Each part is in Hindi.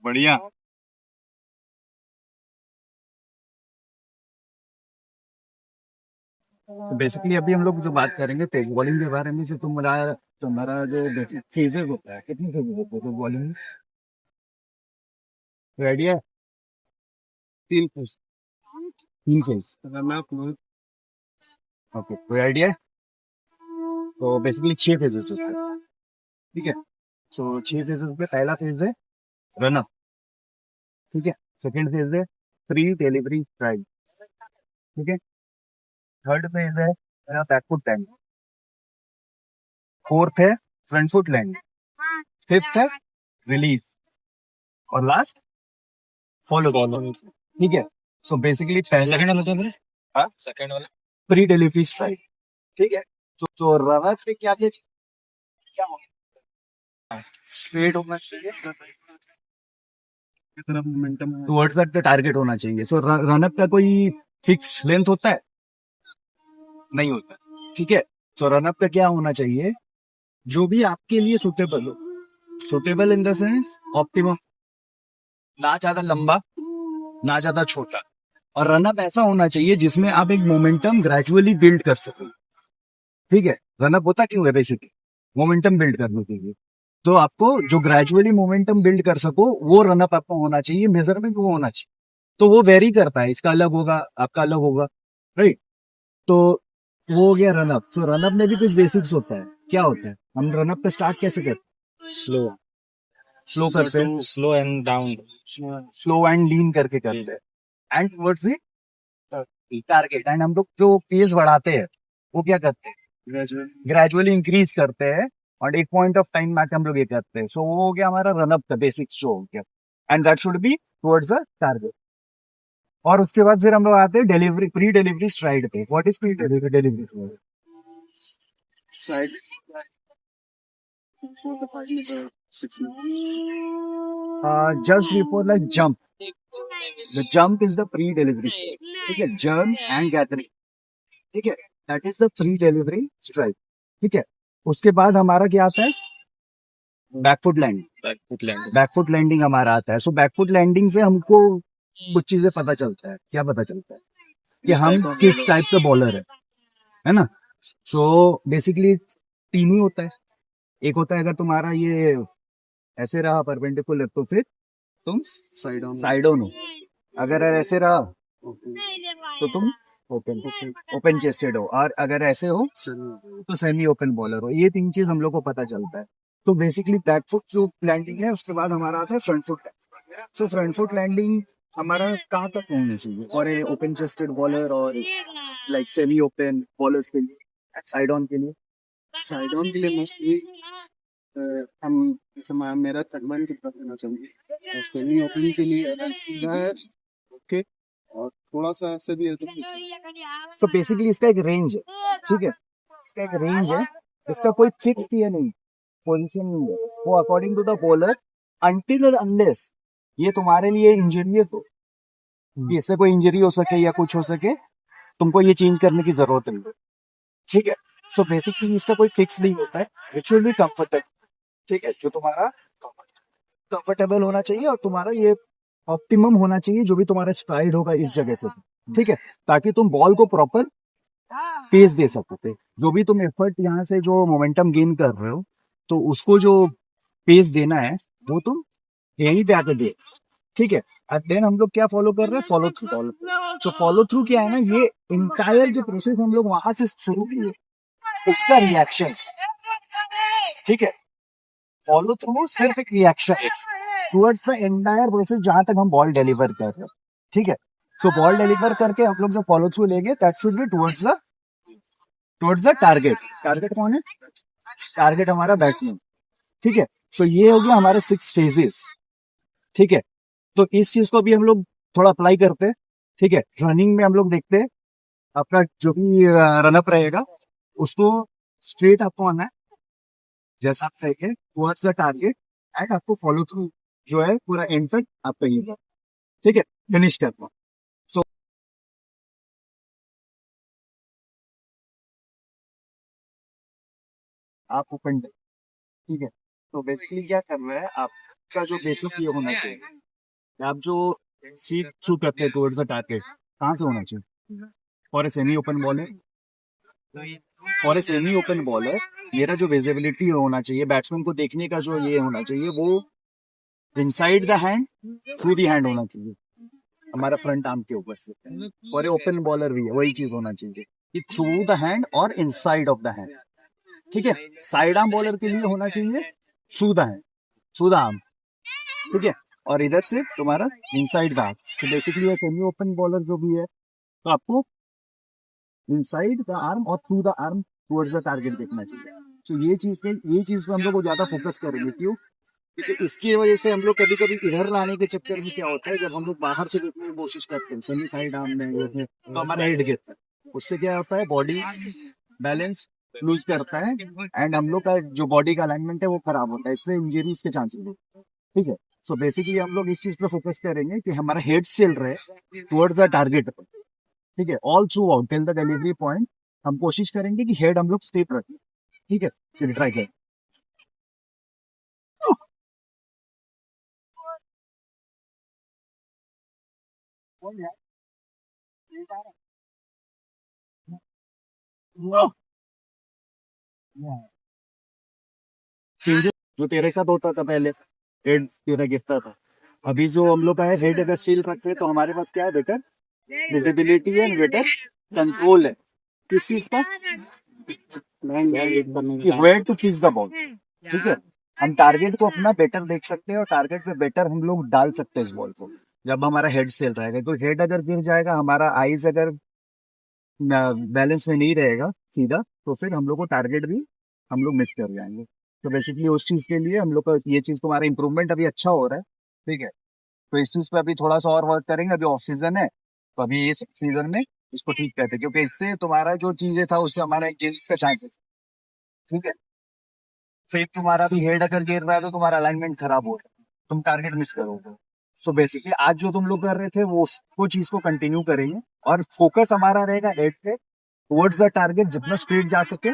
बढ़िया। तो बेसिकली अभी हम लोग जो बात करेंगे तेज बॉलिंग के बारे में, जो तुम्हारा जो फेजेस होता है, कितने फेजेस होते हैं बॉलिंग में? रेडी है? तीन फेस। 3 फेज। ओके, कोई आइडिया है? तो बेसिकली 6 फेजेस होते हैं। ठीक है। सो 6 फेजेस में पहला फेज है रनअप। ठीक है। सेकेंड फेज है प्री डिलीवरी स्ट्राइक। ठीक है। थर्ड फेज है बैकफुट लैंड। फोर्थ है फ्रंट फुट लैंड। फिफ्थ है रिलीज। और लास्ट फॉलो बॉल। ठीक है। सो बेसिकली पहले सेकंड वाला क्या बोले? हाँ, सेकंड वाला प्री डिलीवरी स्ट्राइक। ठीक है। तो रनर पे क्या स्ट्रेट होना चाहिए, तरफ मोमेंटम टुवर्ड्स द टारगेट होना चाहिए। सो रनअप का कोई फिक्स लेंथ होता है? नहीं होता। ठीक है। सो रनअप का क्या होना चाहिए? जो भी आपके लिए सुटेबल हो। Suitable in the sense optimum, ना ज्यादा लंबा ना ज्यादा छोटा। और रनअप ऐसा होना चाहिए जिसमें आप एक मोमेंटम ग्रेजुअली बिल्ड कर सको। ठीक है। रनअप होता क्यों है? बेसिकली मोमेंटम बिल्ड करने के लिए। तो आपको जो ग्रेजुअली मोमेंटम बिल्ड कर सको वो रनअप आपका होना चाहिए, मेजरमेंट वो होना चाहिए। तो वो वेरी करता है, इसका अलग होगा, आपका अलग होगा। राइट। तो वो हो गया रनअप। तो रनअप में भी कुछ बेसिक्स होता है। क्या होता है? हम रनअप पे स्टार्ट कैसे करते स्लो स्लो करते हैं, slow and down. Slow and lean करके करते हैं and towards the target. And हम लोग जो पेस बढ़ाते हैं वो क्या करते हैं? ग्रेजुअली इंक्रीज करते हैं। और एक पॉइंट ऑफ टाइम में हम लोग ये करते हैं। सो वो हो गया हमारा रनअप का बेसिक्स जो हो गया। And that should be towards the target. और उसके बाद फिर हम लोग आते हैं डिलीवरी, प्री डिलीवरी स्ट्राइड पे। What is pre delivery STRIDE? Side for the 5 meter 6 meter. Just before the jump. The jump is the pre delivery strike. ठीक है। जर्न एंड गैदरिंग। ठीक है। That is the pre delivery strike. ठीक है। उसके बाद हमारा क्या आता है? Back foot landing. बैकफुट लैंडिंग हमारा आता है। सो बैकफुट लैंडिंग से हमको कुछ चीजें पता चलता है। क्या पता चलता है? कि हम किस टाइप का बॉलर है ना? सो बेसिकली 3 ही होता है। एक होता है अगर तुम्हारा ये ऐसे रहा परपेंडिकुलर तो फिर तुम साइड ऑन हो। अगर ऐसे रहा तो तुम ओपन ओपन चेस्टेड हो। और अगर ऐसे हो तो सेमी ओपन बॉलर हो। ये 3 चीज हम लोग को पता चलता है। तो बेसिकली बैकफुट जो लैंडिंग है उसके बाद हमारा आता है front foot landing. So front foot landing हमारा कहाँ तक होना चाहिए for a open chested bowler और लाइक सेमी ओपन बॉलर्स के लिए, साइड ऑन के लिए? साइड ऑन के लिए मोस्टली हम जैसे मेरा तकबन की तरफ रहना चाहिए और सेमी ओपन के लिए अगर सीधा है ओके और थोड़ा सा ऐसे भी है तो सो बेसिकली इसका एक रेंज है। ठीक है। इसका एक रेंज है। इसका कोई फिक्स ये नहीं, पोजीशन नहीं है। वो according to the bowler until और अनलेस ये तुम्हारे लिए इंजरियस हो, कि इससे कोई इंजरी हो सके या कुछ हो सके, तुमको ये चेंज करने की जरूरत नहीं है। ठीक है। सो बेसिकली इसका कोई फिक्स नहीं होता है। It should be comfortable. ठीक है। जो तुम्हारा कंफर्टेबल होना चाहिए और तुम्हारा ये ऑप्टिमम होना चाहिए जो भी तुम्हारा स्ट्राइड होगा इस जगह से। ठीक है। ताकि तुम बॉल को प्रॉपर पेस दे सकोगे। जो भी तुम एफर्ट यहाँ से जो मोमेंटम गेन कर रहे हो तो उसको जो पेस देना है वो तुम यहीं पे आके दे। ठीक है। और देन हम लोग क्या फॉलो कर रहे हैं? Follow through. तो फॉलो थ्रू क्या है ना, ये इंटायर जो प्रोसेस हम लोग वहां से शुरू किए उसका रिएक्शन। ठीक है। फॉलो थ्रू सिर्फ एक reaction towards the entire process जहां तक हम बॉल डिलीवर कर रहे हैं। ठीक है। सो बॉल डिलीवर करके हम लोग जो फॉलो थ्रू लेंगे that should be towards the target. Target कौन है? टारगेट हमारा बैट्समैन। ठीक है। सो ये हो गया हमारे 6 फेजेस। ठीक है। तो इस चीज को भी हम लोग थोड़ा अप्लाई करते हैं। ठीक है। रनिंग में हम लोग देखते हैं आपका जो भी रनअप रहेगा उसको स्ट्रेट आपको आना है, जैसा आप कहेंगे टुवर्ड्स द टारगेट। एंड आपको फॉलो थ्रू जो है पूरा एंड तक आपका ये, ठीक है, फिनिश करना। सो आप ओपन, ठीक है। तो बेसिकली क्या करना है, आप का जो बेसिक ये होना चाहिए, आप जो सी थ्रू करते हैं टुवर्ड्स द टारगेट, कहाँ से होना चाहिए? For a semi open bowler, for a semi open bowler मेरा जो विजिबिलिटी होना चाहिए, बैट्समैन को देखने का जो ये होना चाहिए, वो inside the hand, through the hand होना चाहिए, हमारा फ्रंट आर्म के ऊपर से। और ओपन बॉलर भी है वही चीज होना चाहिए कि थ्रू द हैंड और इनसाइड ऑफ द हैंड। ठीक है, साइड आर्म बॉलर के लिए होना चाहिए through the hand, through the arm. ठीक है, और इधर से तुम्हारा इनसाइड द आर्म। तो बेसिकली ये सेमी ओपन बॉलर जो भी है, तो आपको इनसाइड द आर्म और through the arm towards the target देखना चाहिए। तो ये चीज पे हम लोग को ज्यादा फोकस करेंगे। क्यों? क्योंकि इसकी वजह से हम लोग कभी कभी इधर लाने के चक्कर में क्या होता है, जब हम लोग बाहर से देखने की कोशिश करते हैं सेमी साइड आर्म में ये है, तो हमारा हेड गिरता है। उससे क्या होता है, बॉडी बैलेंस लूज करता है एंड हम लोग का जो बॉडी का अलाइनमेंट है वो खराब होता है, इससे इंजरीज के चांसेस होते हैं। ठीक है, सो बेसिकली हम लोग इस चीज पे फोकस करेंगे कि हमारा हेड चल रहे टुवर्ड्स द टारगेट। ठीक है, all through out till the delivery point हम कोशिश करेंगे कि हेड हम लोग स्ट्रेट रखें। ठीक है, चलिए ट्राई करें। चेंजेस जो तेरे साथ होता था पहले, हेड तेरा गिरता था, अभी जो हम लोग का है हेड अगर स्टील रखते हैं तो हमारे पास क्या है, बेटर विजिबिलिटी है, बेटर कंट्रोल है। किस चीज का? Where to pitch the ball. ठीक है, हम टारगेट को अपना बेटर देख सकते हैं और टारगेट पे बेटर हम लोग डाल सकते हैं इस बॉल को। जब हमारा हेड चल रहेगा, तो हेड अगर गिर जाएगा, हमारा आईज अगर बैलेंस में नहीं रहेगा सीधा, तो फिर हम लोग को टारगेट भी हम लोग मिस कर जाएंगे। तो बेसिकली उस चीज के लिए हम लोग का ये चीज, तुम्हारा इंप्रूवमेंट अभी अच्छा हो रहा है। ठीक है, तो इस चीज पे अभी थोड़ा सा और वर्क करेंगे। अभी ऑफ सीजन है, तो अभी इस सीजन में इसको ठीक करते हैं, क्योंकि इससे तुम्हारा जो चीजें था उससे हमारा एक चेंज का चांसेस। ठीक है, फिर तुम्हारा भी हेड अगर गिर रहा है तो तुम्हारा अलाइनमेंट खराब हो रहा है, तुम टारगेट मिस करोगे। सो बेसिकली आज जो तुम लोग कर रहे थे वो चीज को कंटिन्यू करेंगे और फोकस हमारा रहेगा हेड पे टुवर्ड्स द टारगेट, जितना स्पीड जा सके,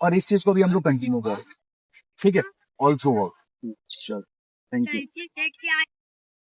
और इस चीज को भी हम लोग कंटिन्यू करेंगे। ठीक है, ऑल थ्रू आउट। चलो, थैंक यू।